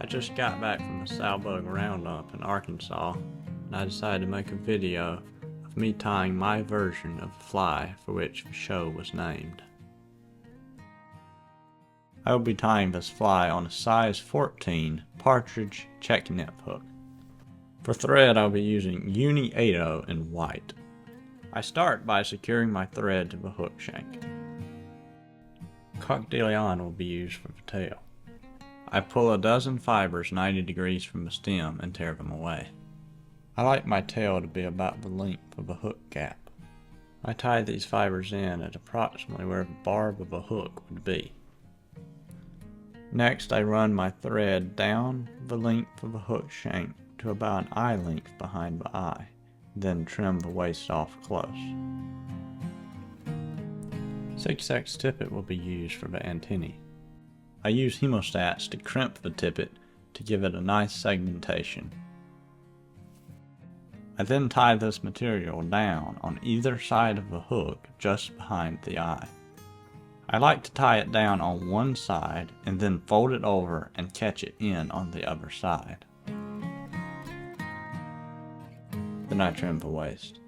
I just got back from the Sowbug roundup in Arkansas, and I decided to make a video of me tying my version of the fly for which the show was named. I will be tying this fly on a size 14 Partridge Czech Nymph hook. For thread I will be using Uni 80 in white. I start by securing my thread to the hook shank. Coq De Leon will be used for the tail. I pull a dozen fibers 90 degrees from the stem and tear them away. I like my tail to be about the length of the hook gap. I tie these fibers in at approximately where the barb of a hook would be. Next I run my thread down the length of the hook shank to about an eye length behind the eye, then trim the waist off close. 6/8 tippet will be used for the antennae. I use hemostats to crimp the tippet to give it a nice segmentation. I then tie this material down on either side of the hook just behind the eye. I like to tie it down on one side and then fold it over and catch it in on the other side. Then I trim the waist.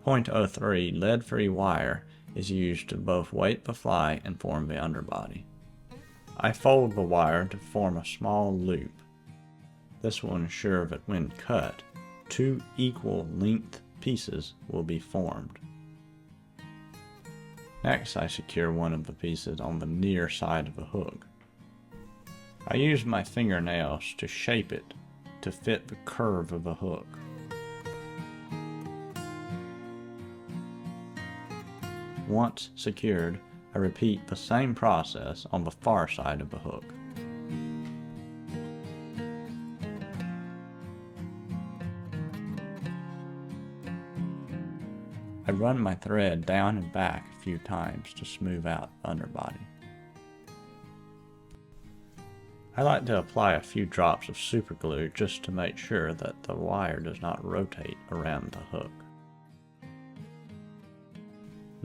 .03 lead-free wire is used to both weight the fly and form the underbody. I fold the wire to form a small loop. This will ensure that when cut, two equal length pieces will be formed. Next I secure one of the pieces on the near side of the hook. I use my fingernails to shape it to fit the curve of the hook. Once secured, I repeat the same process on the far side of the hook. I run my thread down and back a few times to smooth out the underbody. I like to apply a few drops of super glue just to make sure that the wire does not rotate around the hook.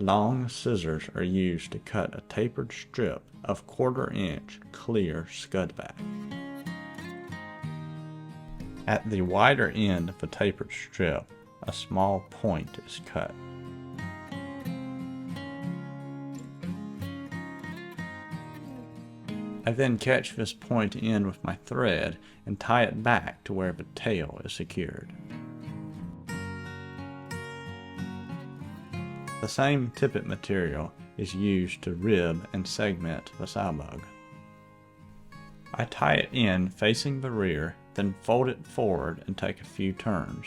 Long scissors are used to cut a tapered strip of 1/4 inch clear scudback. At the wider end of the tapered strip, a small point is cut. I then catch this point in with my thread and tie it back to where the tail is secured. The same tippet material is used to rib and segment the Sowbug. I tie it in facing the rear, then fold it forward and take a few turns,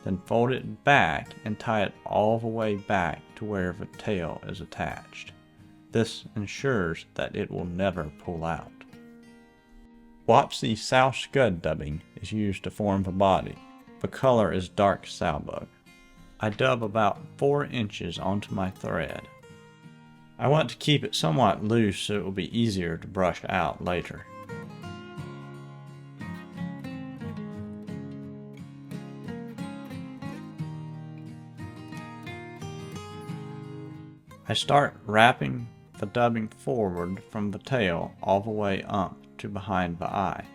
then fold it back and tie it all the way back to where the tail is attached. This ensures that it will never pull out. Wapsi Sow-Scud dubbing is used to form the body. The color is dark Sowbug. I dub about 4 inches onto my thread. I want to keep it somewhat loose so it will be easier to brush out later. I start wrapping the dubbing forward from the tail all the way up to behind the eye.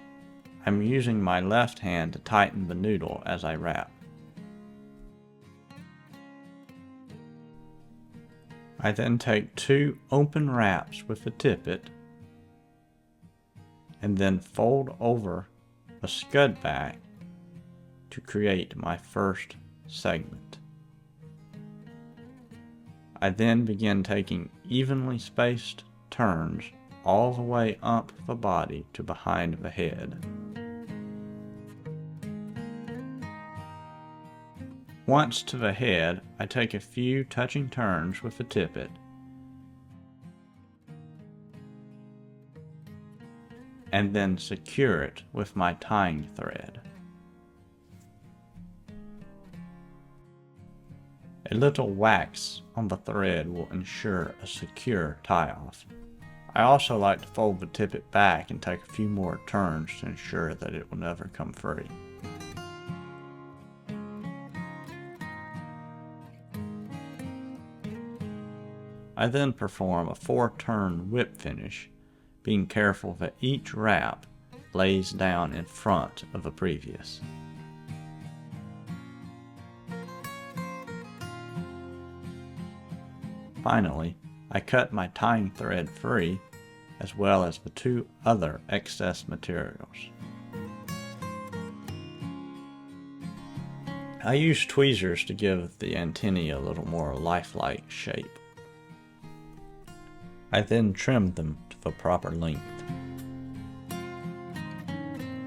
I'm using my left hand to tighten the noodle as I wrap. I then take 2 open wraps with the tippet and then fold over a scud back to create my first segment. I then begin taking evenly spaced turns all the way up the body to behind the head. Once to the head, I take a few touching turns with the tippet and then secure it with my tying thread. A little wax on the thread will ensure a secure tie-off. I also like to fold the tippet back and take a few more turns to ensure that it will never come free. I then perform a 4-turn whip finish, being careful that each wrap lays down in front of a previous. Finally, I cut my tying thread free, as well as the 2 other excess materials. I use tweezers to give the antennae a little more lifelike shape. I then trimmed them to the proper length.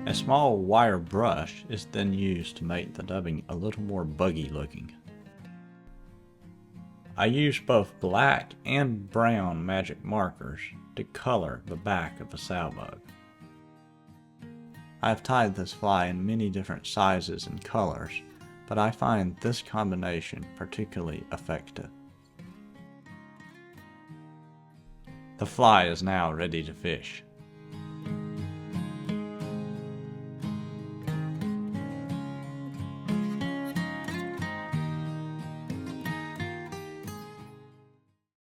A small wire brush is then used to make the dubbing a little more buggy looking. I use both black and brown magic markers to color the back of the Sowbug. I've tied this fly in many different sizes and colors, but I find this combination particularly effective. The fly is now ready to fish.